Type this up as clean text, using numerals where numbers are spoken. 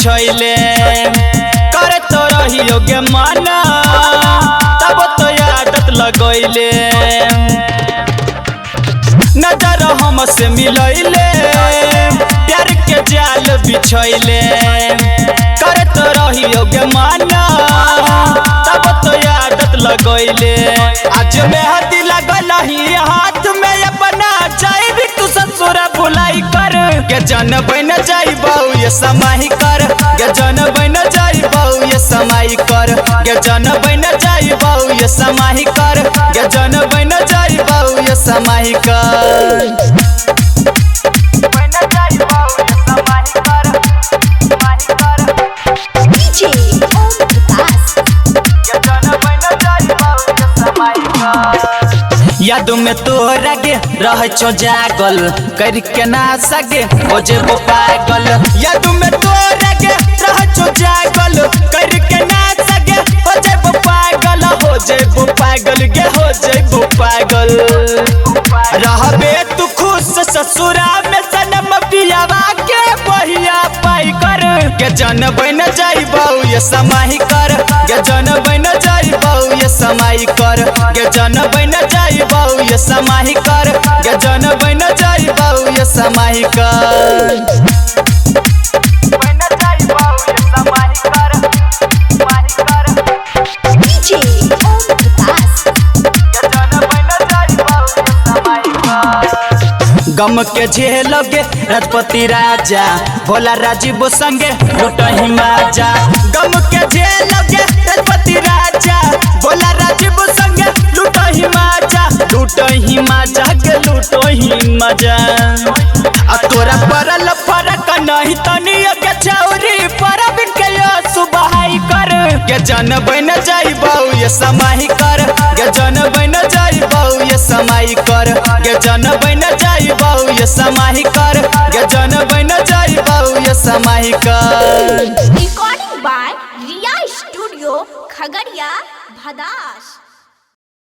बिछैले करे तो रहियो गे माना तब तो आदत लगैले नजर हमसे मिलैले प्यार के जाल बिछैले करे तो रहियो गे माना तब तो आदत लगैले आज मेहंदी लगल ही हाथ में अपना जाई भी तू ससुर भुलाई कर के जन बन जाई बहु ये समाही कर के जन बन जाई बहु ये समाही कर के जन बन जाई बहु ये समाही कर के जन बन जाई बहु ये समाही कर याद में तोरा गे रह छो जागल कर के ना सगे हो जेबो पागल याद में तोरा गे रह छो जागल कर के ना सगे हो जेबो पागल गे हो जेबो पागल रहबे तू खुश ससुरा में सनम पियावा के बहिया पाई कर के जन बन जाई बहु ये समाही कर के जन बन जाई बहु ये समाही कर के जन बन जाई बहु ये समाही कर के जन बन जाई बहु ये समाही कर गम के झेलोगे राजपति राजा भोला राजीव संगे लूटही माजा गम के झेलोगे राजपति राजा भोला राजीव संगे लूटही माजा के लूटही मजा आ तोरा परल फरक नहीं तनी के छौरी पर बिन के सुबहाई कर के जन बन जाई बहु ये समाही कर के जन बन जाई बहु ये समाही कर के जन बन जाई बहु ये समाही कर के जन बन जाई बहु ये समाही कर। Recording by Riya studio Khagaria Bhadas.